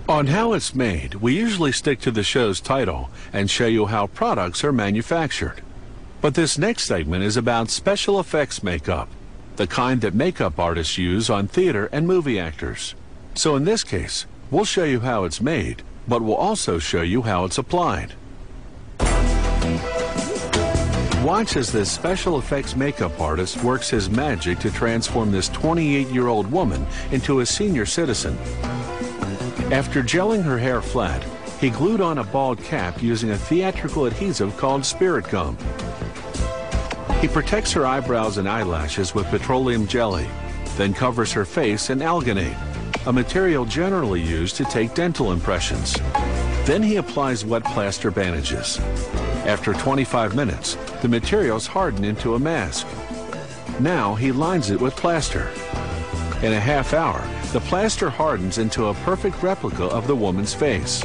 On how it's made, we usually stick to the show's title and show you how products are manufactured. But this next segment is about special effects makeup, the kind that makeup artists use on theater and movie actors. So in this case, we'll show you how it's made, but we'll also show you how it's applied. Watch as this special effects makeup artist works his magic to transform this 28-year-old woman into a senior citizen. After gelling her hair flat, he glued on a bald cap using a theatrical adhesive called spirit gum. He protects her eyebrows and eyelashes with petroleum jelly, then covers her face in alginate, a material generally used to take dental impressions. Then he applies wet plaster bandages. After 25 minutes, the materials harden into a mask. Now he lines it with plaster. In a half hour, the plaster hardens into a perfect replica of the woman's face.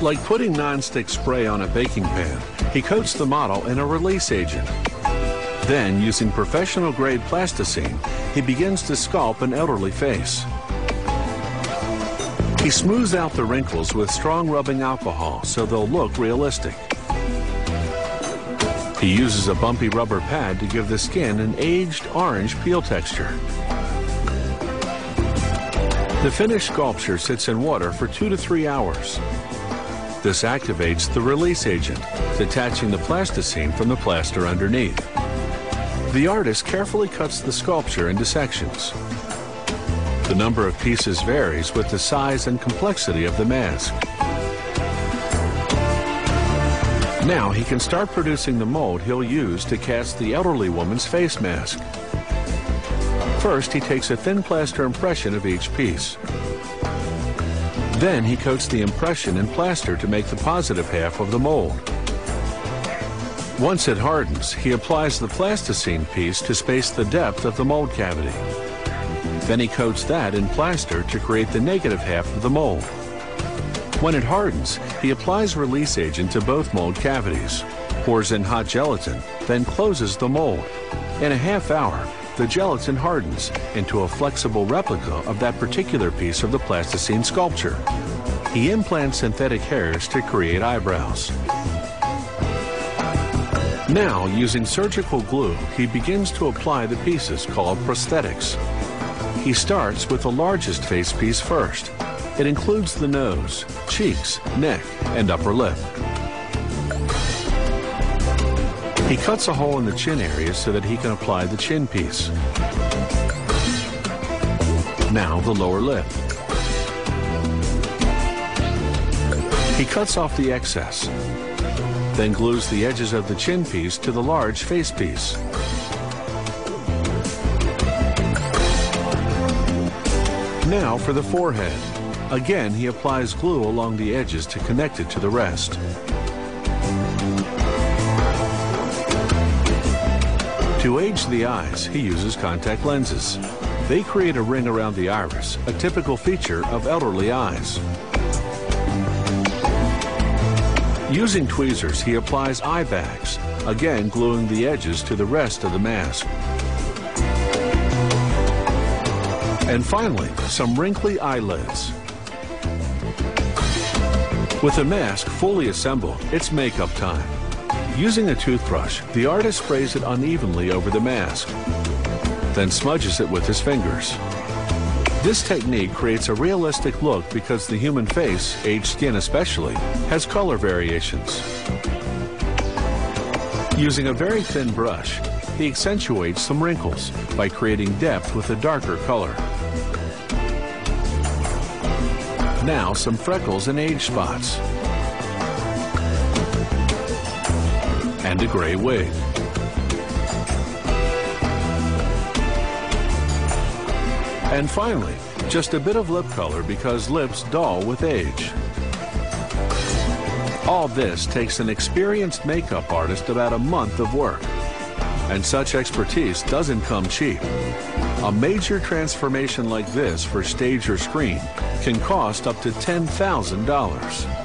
Like putting non-stick spray on a baking pan, he coats the model in a release agent. Then, using professional-grade plasticine, he begins to sculpt an elderly face. He smooths out the wrinkles with strong rubbing alcohol so they'll look realistic. He uses a bumpy rubber pad to give the skin an aged orange peel texture. The finished sculpture sits in water for 2 to 3 hours. This activates the release agent, detaching the plasticine from the plaster underneath. The artist carefully cuts the sculpture into sections. The number of pieces varies with the size and complexity of the mask. Now he can start producing the mold he'll use to cast the elderly woman's face mask. First, he takes a thin plaster impression of each piece. Then he coats the impression in plaster to make the positive half of the mold. Once it hardens, he applies the plasticine piece to space the depth of the mold cavity. Then he coats that in plaster to create the negative half of the mold. When it hardens, he applies release agent to both mold cavities, pours in hot gelatin, then closes the mold. In a half hour, the gelatin hardens into a flexible replica of that particular piece of the plasticine sculpture. He implants synthetic hairs to create eyebrows. Now, using surgical glue, he begins to apply the pieces called prosthetics. He starts with the largest face piece first. It includes the nose, cheeks, neck, and upper lip. He cuts a hole in the chin area so that he can apply the chin piece. Now the lower lip. He cuts off the excess, then glues the edges of the chin piece to the large face piece. Now for the forehead. Again, he applies glue along the edges to connect it to the rest. To age the eyes, he uses contact lenses. They create a ring around the iris, a typical feature of elderly eyes. Using tweezers, he applies eye bags, again gluing the edges to the rest of the mask. And finally, some wrinkly eyelids. With the mask fully assembled, it's makeup time. Using a toothbrush, the artist sprays it unevenly over the mask, then smudges it with his fingers. This technique creates a realistic look because the human face, aged skin especially, has color variations. Using a very thin brush, he accentuates some wrinkles by creating depth with a darker color. Now some freckles and age spots. And a gray wig. And finally, just a bit of lip color because lips dull with age. All this takes an experienced makeup artist about a month of work. And such expertise doesn't come cheap. A major transformation like this for stage or screen can cost up to $10,000.